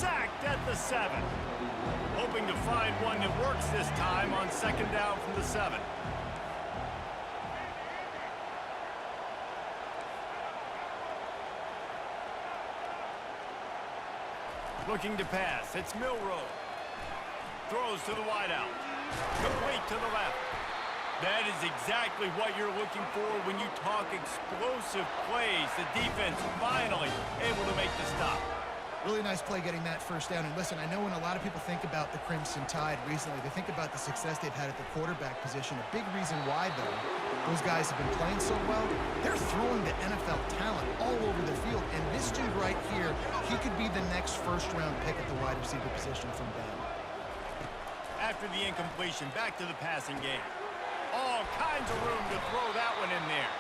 sacked at the 7. Hoping to find one that works this time on second down from the 7. Looking to pass. It's Milroe. Throws to the wideout. Complete to the left. That is exactly what you're looking for when you talk explosive plays. The defense finally able to make the stop. Really nice play getting that first down. And listen, I know when a lot of people think about the Crimson Tide recently, they think about the success they've had at the quarterback position. A big reason why, though, those guys have been playing so well, they're throwing the NFL talent all over the field. And this dude right here, he could be the next first-round pick at the wide receiver position from Bama. After the incompletion, back to the passing game. All kinds of room to throw that one in there.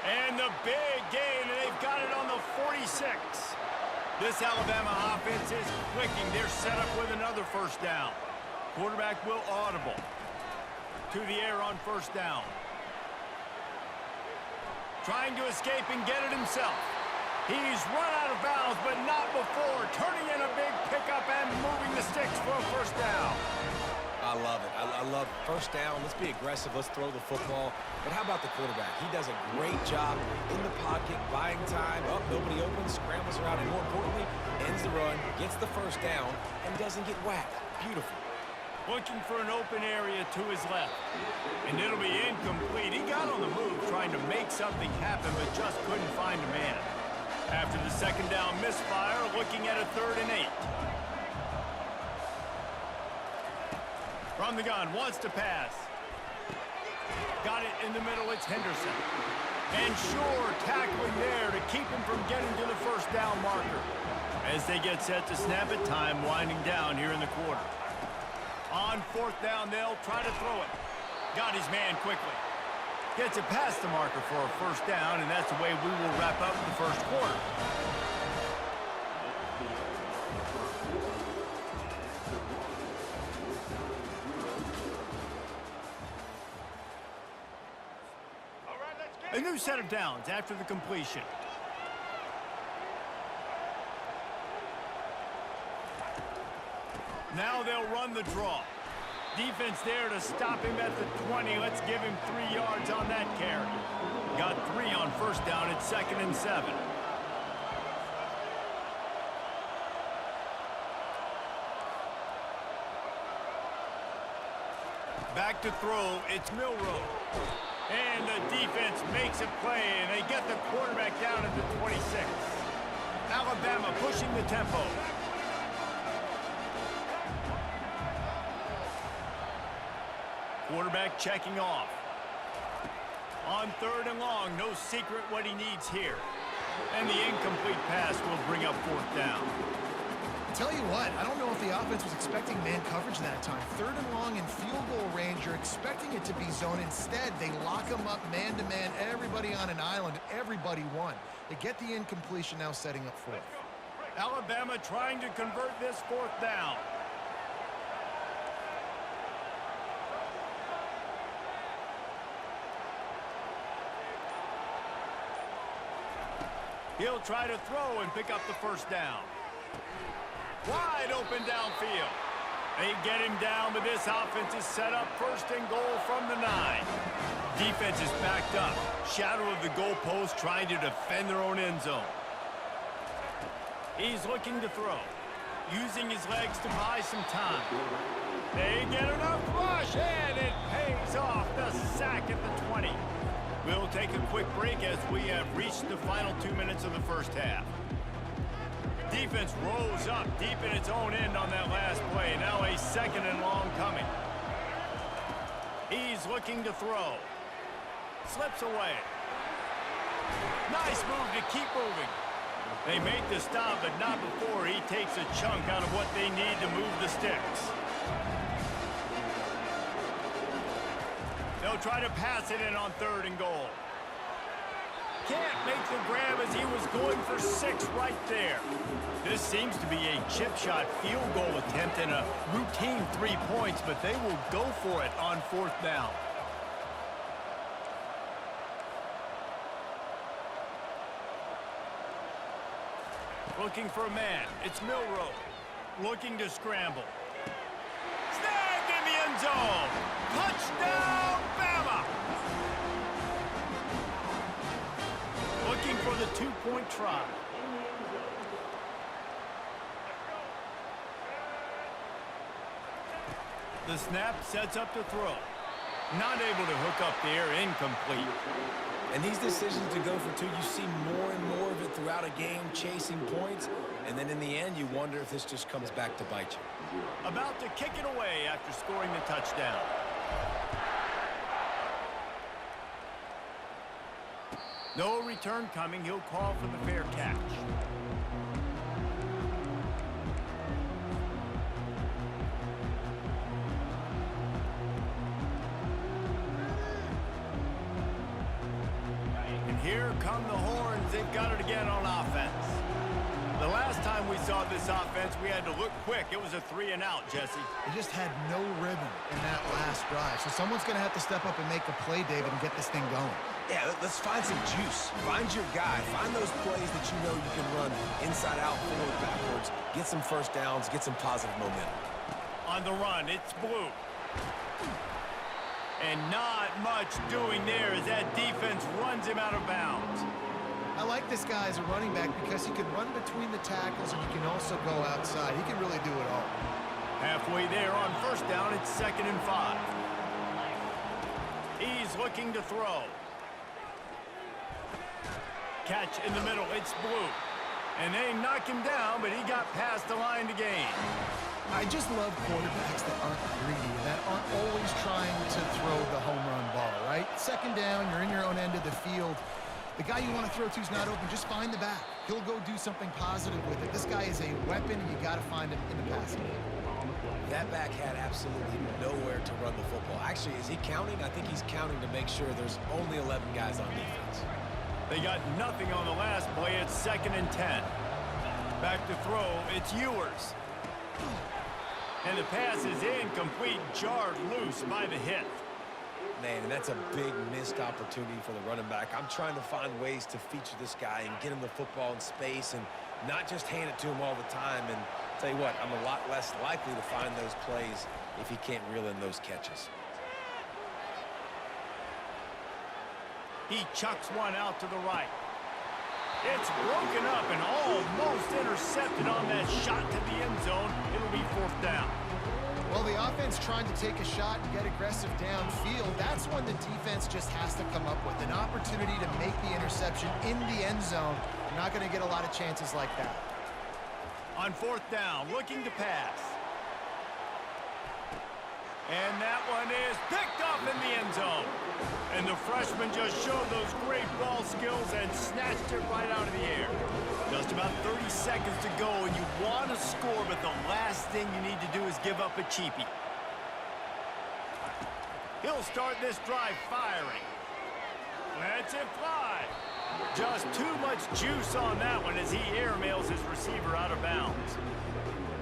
And the big gain, and they've got it on the 46. This Alabama offense is clicking. They're set up with another first down. Quarterback will audible. To the air on first down. Trying to escape and get it himself. He's run out of bounds, but not before. Turning in a big pickup and moving the sticks for a first down. I love it. I love first down. Let's be aggressive. Let's throw the football. But how about the quarterback? He does a great job in the pocket, buying time. Up, nobody open, scrambles around, and more importantly, ends the run, gets the first down, and doesn't get whacked. Beautiful. Looking for an open area to his left. And it'll be incomplete. He got on the move trying to make something happen, but just couldn't find a man. After the second down misfire, looking at a 3rd and 8. From the gun, wants to pass. Got it in the middle, it's Henderson. And sure, tackling there to keep him from getting to the first down marker. As they get set to snap it, time winding down here in the quarter. On 4th down, they'll try to throw it. Got his man quickly. Gets it past the marker for a first down, and that's the way we will wrap up the first quarter. A new set of downs after the completion. Now they'll run the draw. Defense there to stop him at the 20. Let's give him 3 yards on that carry. Got 3 on first down at 2nd and 7. Back to throw, it's Milroe. And the defense makes a play, and they get the quarterback down at the 26. Alabama pushing the tempo. Quarterback checking off. On 3rd and long, no secret what he needs here. And the incomplete pass will bring up 4th down. Tell you what, I don't know if the offense was expecting man coverage that time. 3rd and long in field goal range, you're expecting it to be zone. Instead, they lock them up man-to-man, everybody on an island, everybody won. They get the incompletion, now setting up 4th. Alabama trying to convert this 4th down. He'll try to throw and pick up the first down. Wide open downfield. They get him down, but this offense is set up 1st and goal from the 9. Defense is backed up. Shadow of the goalpost trying to defend their own end zone. He's looking to throw. Using his legs to buy some time. They get enough rush, and it pays off. The sack at the 20. We'll take a quick break as we have reached the final 2 minutes of the first half. Defense rose up deep in its own end on that last play. Now a 2nd and long coming. He's looking to throw. Slips away. Nice move to keep moving. They make the stop, but not before he takes a chunk out of what they need to move the sticks. They'll try to pass it in on 3rd and goal. Can't make the grab as he was going for 6 right there. This seems to be a chip shot field goal attempt and a routine 3 points, but they will go for it on 4th down. Looking for a man. It's Milroe. looking to scramble. Snagged in the end zone. Touchdown, Bama! Looking for the two-point try. The snap sets up to throw. Not able to hook up there, incomplete. And these decisions to go for two, you see more and more of it throughout a game, chasing points. And then in the end, you wonder if this just comes back to bite you. About to kick it away after scoring the touchdown. No return coming. He'll call for the fair catch. Here come the horns. They've got it again on offense. The last time we saw this offense, we had to look quick. It was a 3-and-out, Jesse. They just had no rhythm in that last drive. So someone's going to have to step up and make a play, David, and get this thing going. Yeah, let's find some juice. Find your guy. Find those plays that you know you can run inside out, forward, backwards. Get some first downs. Get some positive momentum. On the run, it's Blue. And not much doing there as that defense runs him out of bounds. I like this guy as a running back because he can run between the tackles and he can also go outside. He can really do it all. Halfway there on first down, it's 2nd and 5. He's looking to throw. Catch in the middle, it's Blue. And they knock him down, but he got past the line to gain. I just love quarterbacks that aren't greedy, that aren't always trying to throw the home run ball, right? 2nd down, you're in your own end of the field. The guy you want to throw to is not open. Just find the back. He'll go do something positive with it. This guy is a weapon, and you got to find him in the passing game. That back had absolutely nowhere to run the football. Actually, is he counting? I think he's counting to make sure there's only 11 guys on defense. They got nothing on the last play. It's 2nd and 10. Back to throw, it's Ewers. And the pass is incomplete, jarred loose by the hit. Man, and that's a big missed opportunity for the running back. I'm trying to find ways to feature this guy and get him the football in space and not just hand it to him all the time. And tell you what, I'm a lot less likely to find those plays if he can't reel in those catches. He chucks one out to the right. It's broken up and almost intercepted on that shot to the end zone. It'll be 4th down. Well, the offense trying to take a shot and get aggressive downfield. That's when the defense just has to come up with an opportunity to make the interception in the end zone. You're not going to get a lot of chances like that. On 4th down, looking to pass. And that one is picked up in the end zone. And the freshman just showed those great ball skills and snatched it right out of the air. Just about 30 seconds to go, and you want to score, but the last thing you need to do is give up a cheapie. He'll start this drive firing. Lets it fly. Just too much juice on that one as he airmails his receiver out of bounds.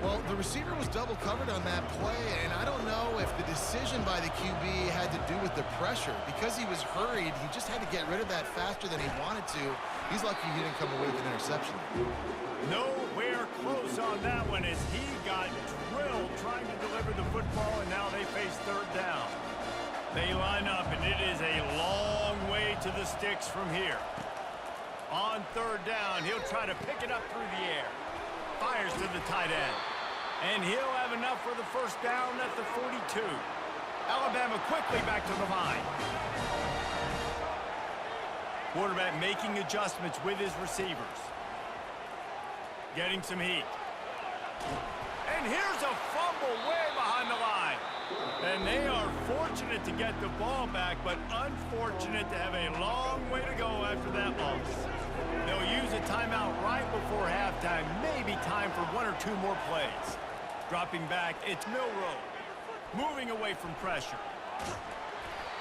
Well, the receiver was double covered on that play, and I don't know if the decision by the QB had to do with the pressure. Because he was hurried, he just had to get rid of that faster than he wanted to. He's lucky he didn't come away with an interception. Nowhere close on that one as he got drilled trying to deliver the football, and now they face 3rd down. They line up, and it is a long way to the sticks from here. On 3rd down, he'll try to pick it up through the air. Fires to the tight end. And he'll have enough for the 1st down at the 42. Alabama quickly back to the line. Quarterback making adjustments with his receivers. Getting some heat. And here's a fumble way behind the line. And they are fortunate to get the ball back, but unfortunate to have a long way to go after that loss. They'll use a timeout right before halftime. Maybe time for 1 or 2 more plays. Dropping back, it's Milroe. Moving away from pressure.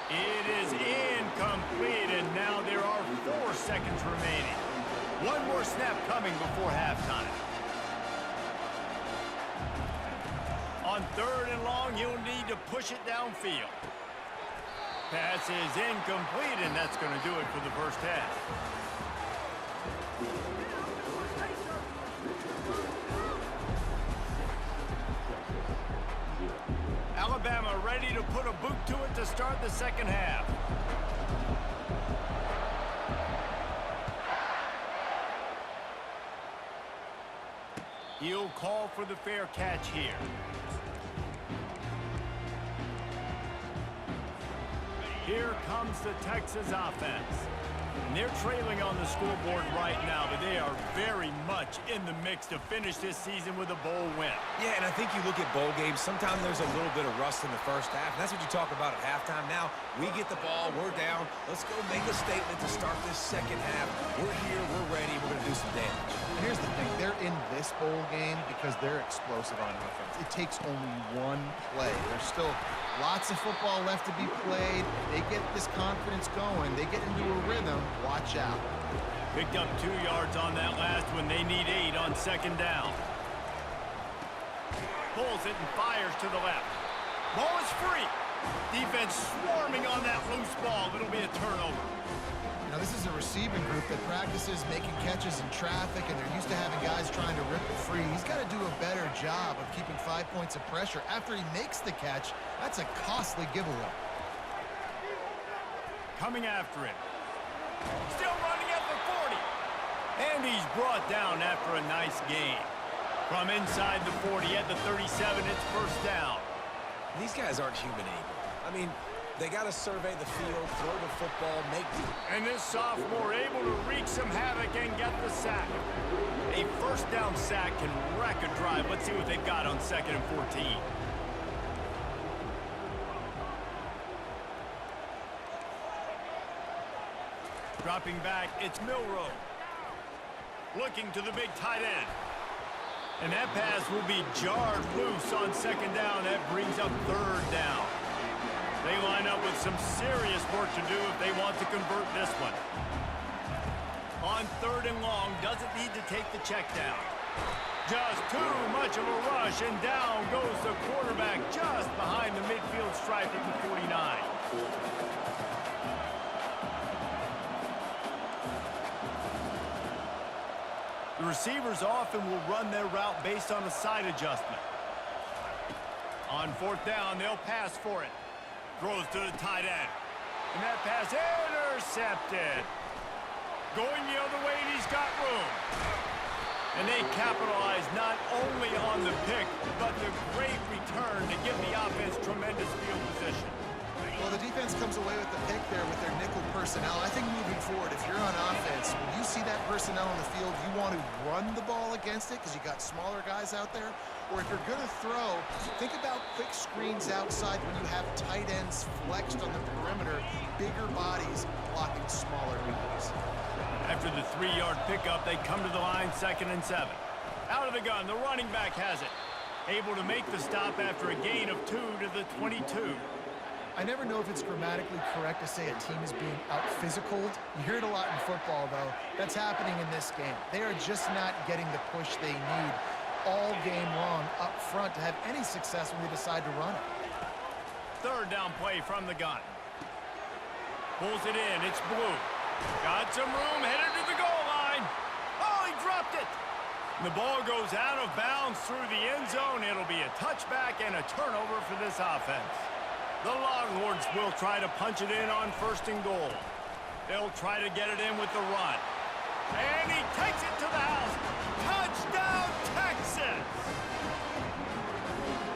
It is incomplete, and now there are 4 seconds remaining. One more snap coming before halftime. On 3rd and long, you'll need to push it downfield. Pass is incomplete, and that's going to do it for the first half. ready to put a boot to it to start the second half. He'll call for the fair catch here. Here comes the Texas offense. And they're trailing on the scoreboard right now, but they are very much in the mix to finish this season with a bowl win. Yeah, and I think you look at bowl games, sometimes there's a little bit of rust in the first half, and that's what you talk about at halftime. Now, we get the ball, we're down. Let's go make a statement to start this second half. We're here, we're ready, we're going to do some damage. And here's the thing, they're in this bowl game because they're explosive on offense. It takes only one play. There's still lots of football left to be played. If they get this confidence going, they get into a rhythm, watch out. Picked up 2 yards on that last one. They need 8 on second down. Pulls it and fires to the left. Ball is free. Defense swarming on that loose ball. It'll be a turnover. Now, this is a receiving group that practices making catches in traffic, and they're used to having guys trying to rip it free. He's got to do a better job of keeping 5 points of pressure. After he makes the catch, that's a costly giveaway. Coming after him. Still running at the 40. And he's brought down after a nice gain. From inside the 40 at the 37, it's first down. These guys aren't human able. I mean, they got to survey the field, throw the football, make... And this sophomore able to wreak some havoc and get the sack. A first down sack can wreck a drive. Let's see what they've got on 2nd and 14. Dropping back, it's Milroe. Looking to the big tight end. And that pass will be jarred loose on second down. That brings up third down. They line up with some serious work to do if they want to convert this one. On 3rd and long, doesn't need to take the check down. Just too much of a rush, and down goes the quarterback just behind the midfield stripe at the 49. The receivers often will run their route based on a side adjustment. On 4th down, they'll pass for it. Throws to the tight end. And that pass intercepted. Going the other way, and he's got room. And they capitalize not only on the pick, but the great return to give the offense tremendous field position. Well, the defense comes away with the pick there with their nickel personnel. I think moving forward, if you're on offense, when you see that personnel on the field, you want to run the ball against it because you got smaller guys out there. Or if you're going to throw, think about quick screens outside when you have tight ends flexed on the perimeter, bigger bodies blocking smaller guys. After the 3-yard pickup, they come to the line, 2nd and 7. Out of the gun, the running back has it. Able to make the stop after a gain of 2 to the 22. I never know if it's grammatically correct to say a team is being out-physicaled. You hear it a lot in football, though. That's happening in this game. They are just not getting the push they need all game long up front to have any success when they decide to run it. 3rd down play from the gun. Pulls it in. It's Blue. Got some room, headed to the goal line. Oh, he dropped it. The ball goes out of bounds through the end zone. It'll be a touchback and a turnover for this offense. The Longhorns will try to punch it in on 1st and goal. They'll try to get it in with the run. And he takes it to the house. Touchdown, Texas!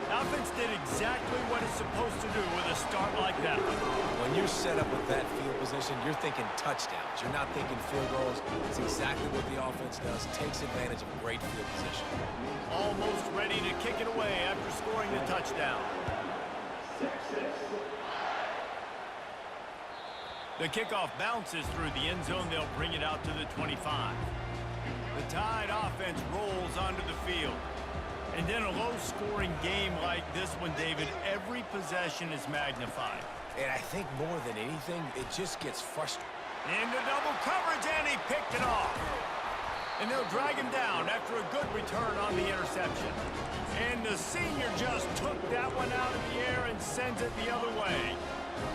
Offense did exactly what it's supposed to do with a start like that. When you're set up with that field position, you're thinking touchdowns. You're not thinking field goals. It's exactly what the offense does. Takes advantage of a great field position. Almost ready to kick it away after scoring the touchdown. The kickoff bounces through the end zone. They'll bring it out to the 25. The Tide offense rolls onto the field. And in a low-scoring game like this one, David, every possession is magnified. And I think more than anything, it just gets frustrating. Into double coverage, and he picked it off. And they'll drag him down after a good return on the interception. And the senior just took that one out of the air and sends it the other way.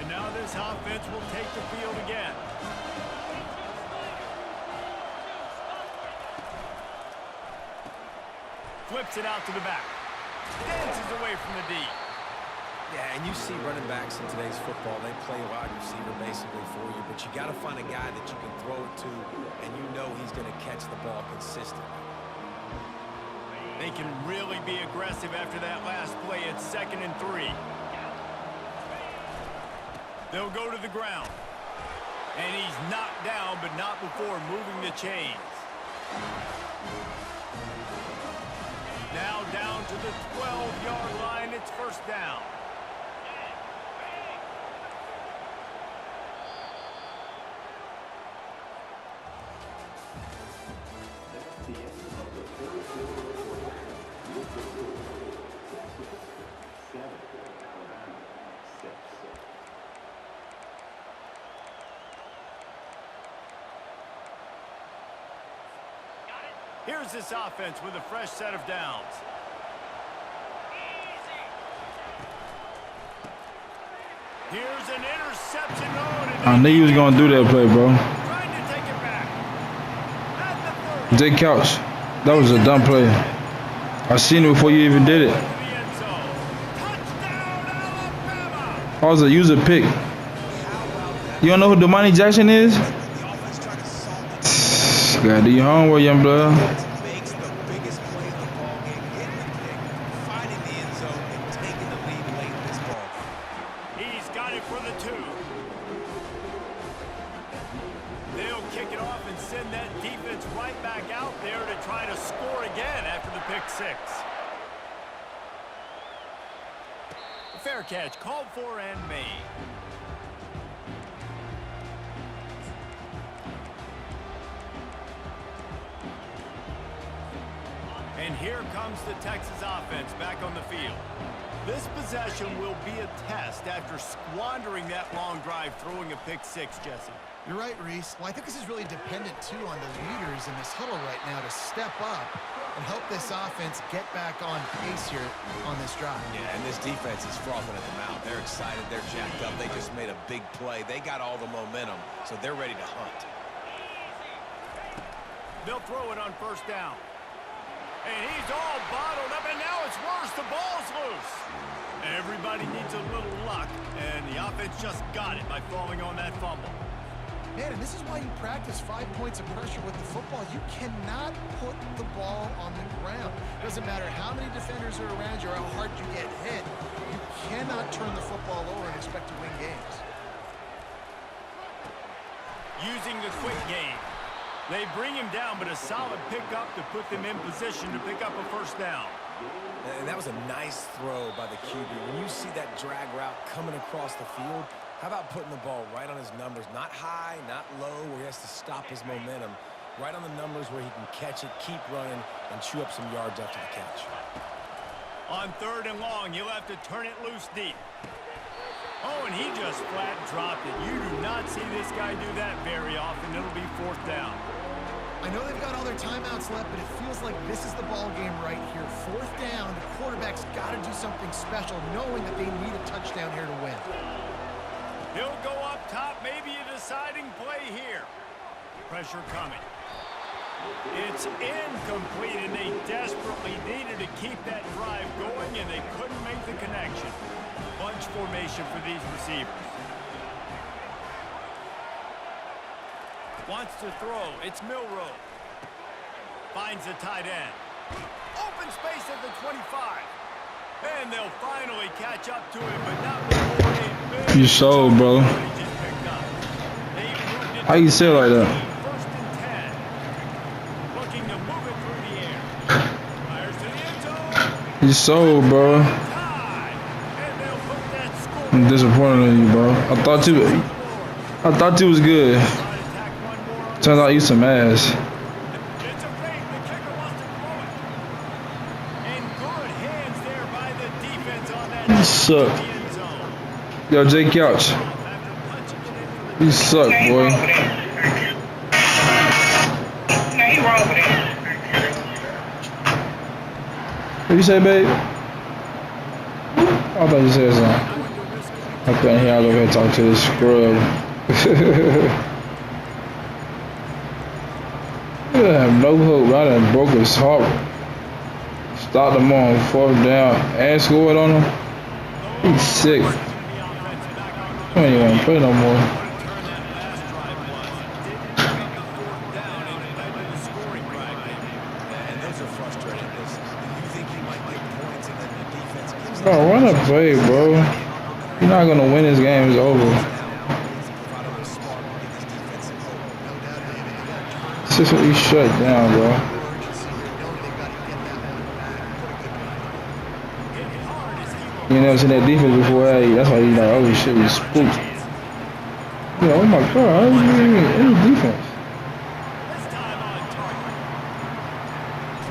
And now this offense will take the field again. Flips it out to the back. Dances away from the D. Yeah, and you see running backs in today's football, they play wide receiver basically for you, but you got to find a guy that you can throw it to, and you know he's going to catch the ball consistently. They can really be aggressive after that last play. It's 2nd and 3. They'll go to the ground. And he's knocked down, but not before moving the chains. Now down to the 12-yard line. It's 1st down. Here's this offense with a fresh set of downs. Here's an interception. I knew he was going to do that play, bro. Trying to take it back. At the 30. Jay Couch, that was a dumb play. I seen it before you even did it. I was a user pick. You don't know who Damani Jackson is? Gotta do your homework, young blood. Makes the biggest play of the ball game, hitting the kick, finding the end zone, and taking the lead late in this ball. He's got it for the 2. They'll kick it off and send that defense right back out there to try to score again after the pick 6. Fair catch called for and made. And here comes the Texas offense back on the field. This possession will be a test after squandering that long drive, throwing a pick 6, Jesse. You're right, Reese. Well, I think this is really dependent, too, on the leaders in this huddle right now to step up and help this offense get back on pace here on this drive. Yeah, and this defense is frothing at the mouth. They're excited. They're jacked up. They just made a big play. They got all the momentum, so they're ready to hunt. They'll throw it on 1st down. And he's all bottled up, and now it's worse. The ball's loose. Everybody needs a little luck, and the offense just got it by falling on that fumble. Man, and this is why you practice 5 points of pressure with the football. You cannot put the ball on the ground. Doesn't matter how many defenders are around you or how hard you get hit. You cannot turn the football over and expect to win games. Using the quick game. They bring him down, but a solid pickup to put them in position to pick up a 1st down. And that was a nice throw by the QB. When you see that drag route coming across the field, how about putting the ball right on his numbers? Not high, not low, where he has to stop his momentum. Right on the numbers where he can catch it, keep running, and chew up some yards after the catch. On 3rd and long, he'll have to turn it loose deep. Oh, and he just flat dropped it. You do not see this guy do that very often. It'll be 4th down. I know they've got all their timeouts left, but it feels like this is the ball game right here. 4th down, the quarterback's got to do something special, knowing that they need a touchdown here to win. He'll go up top, maybe a deciding play here. Pressure coming. It's incomplete, and they desperately needed to keep that drive going, and they couldn't make the connection. Bunch formation for these receivers. Wants to throw. It's Milroe. Finds the tight end. Open space at the 25. And they'll finally catch up to him, but not before a big... You sold, bro. How you say it like that? 1st and 10. Looking to move it through the air. Fires to the end zone. You sold, bro. Tie. And they'll put that score. I'm disappointed in you, bro. I thought you was good. Turns out you some ass. It's a fake. The kicker wants to throw it. And good hands there by the defense on that. You suck. End zone. Yo, Jay Couch. After punching it in for the You suck, boy. What you say, babe? I thought you said something. I couldn't hear. I was over here talking to this scrub. I have no hope. I done broke his heart. Stopped him on 4th down and scored on him. He's sick. I ain't even want to play no more. Bro, run a play, bro. You're not gonna win this game. It's over. It's just what you shut down, bro. You never seen that defense before. Hey, that's why you like, oh shit, we spooked. Yeah, oh my god, how is any defense?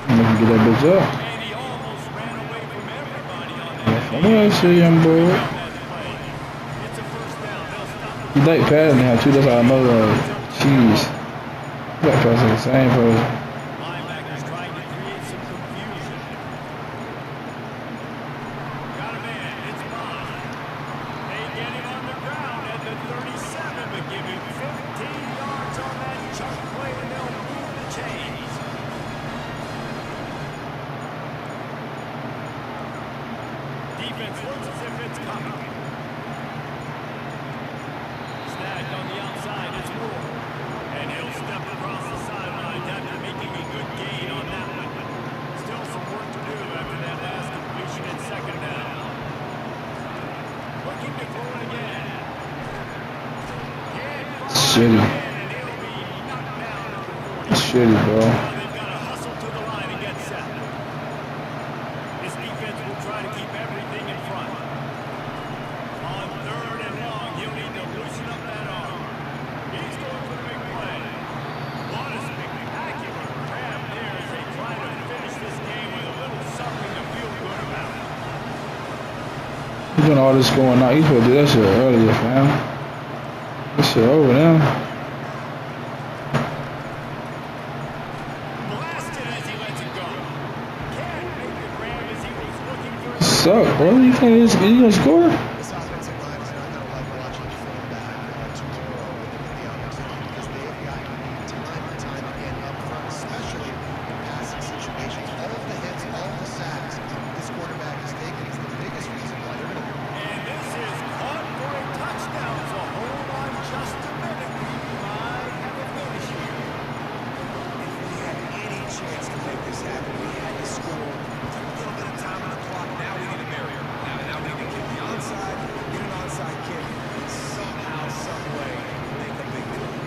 I'm gonna get that bitch up. I'm gonna say young boy. You like passing now too, that's how I know like, jeez. You like passing the same person. Shitty. It's shitty, bro. They've got to hustle to the line and get set. This defense will try to keep everything in front. On 3rd and long, he'll need to loosen up that arm. He's going for the big play. What a spectacular grab there as they try to finish this game with a little something to feel good about. He's doing all this going on. He's supposed to do that shit earlier, fam. This shit over now. Blasted as he lets it go. Can't make the grab as he was looking for. Suck, bro. You think you gonna score? This offensive line is not going to like watching fullback tomorrow in the opportunity because they have gotten time and time again up front, especially in passing situations. All of the hits, all of the sacks this quarterback has taken is the biggest reason why they're going to win. And this is caught for a touchdown, so hold on just a minute. We might have a finish here. If we had any chance to make this happen, we had to score. Took a little bit of time on the clock. Now we need a barrier. Now we need to kick the onside, get an onside kick, and somehow, some way, make a big play.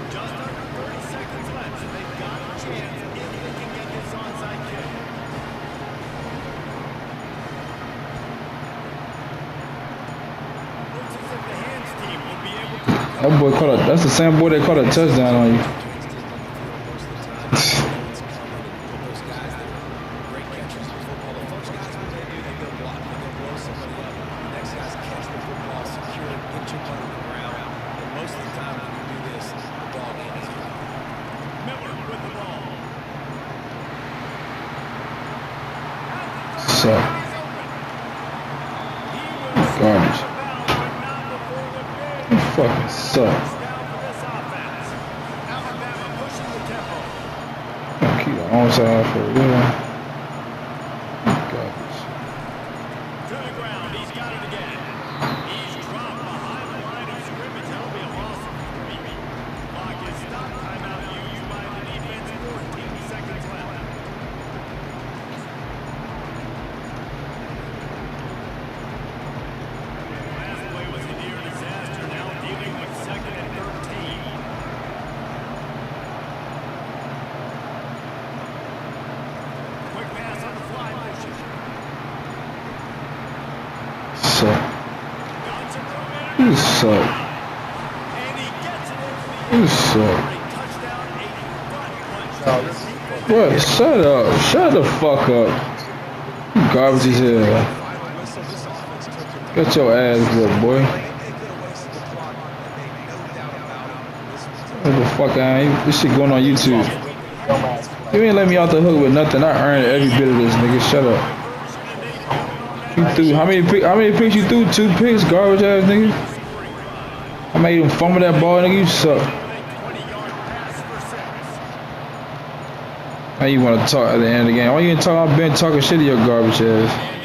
Just under 30 seconds left, so they've got a chance if they can get this onside kick. Looks as if the hands team will be able to. That boy caught a. That's the same boy that caught a touchdown on you. Those guys that are great catchers of football. The first guys, what they do, they go block, they go blow somebody up. The next guys catch the football, secure it, get your butt on the ground. And most of the time when you do this, the ball game is over. Miller with the ball. Suck. Garbage. You fucking suck. Keep the onside for real. Garbage. To the ground, he's got it again. He's dropped behind the line of scrimmage. That'll be a loss of 3. Clock is stopped. Timeout used by the defense. 14 seconds left. Last play was a near disaster. Now dealing with 2nd and 13. Quick pass on the fly motion. Suck. Johnson from it. You suck. And he gets it into the You end suck. for a touchdown, a front punch. Bro, shut up. Shut the fuck up. You garbage as hell. Final whistle, this offense took it. Get your ass whooped, boy. They could have wasted the clock, but they no doubt about it. This was What the fuck, man? This shit going on YouTube. You ain't let me off the hook with nothing. I earned every bit of this, nigga. Shut up. You threw how many picks you threw? 2 picks, garbage ass nigga. I made him fumble that ball, nigga. You suck. Now you want to talk at the end of the game? Why you ain't talking? I've been talking shit to your garbage ass.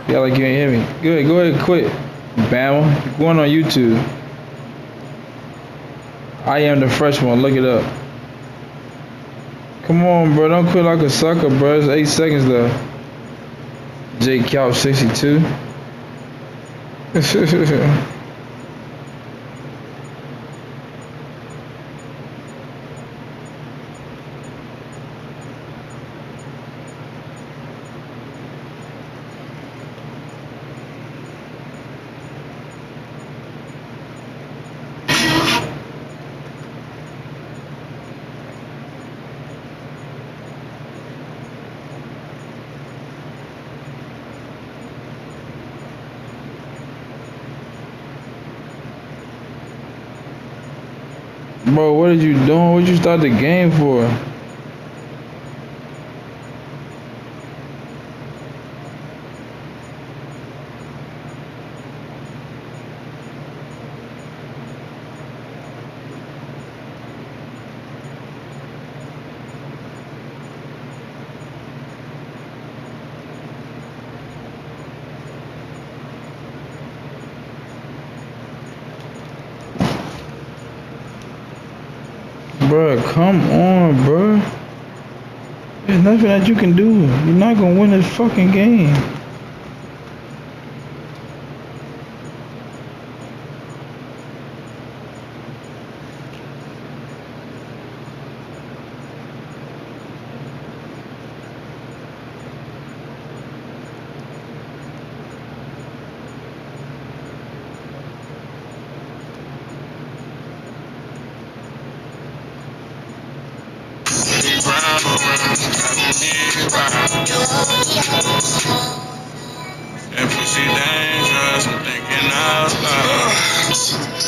Yeah, like you ain't hear me. Good, go ahead, quit. Bama, going on YouTube. I am the freshman. Look it up. Come on, bro. Don't quit like a sucker, bro. It's 8 seconds left. Jake Couch 62. Bro, what are you doing? What you start the game for? Bro, come on, bro. There's nothing that you can do. You're not gonna win this fucking game. And pussy dangerous, I'm thinking out loud.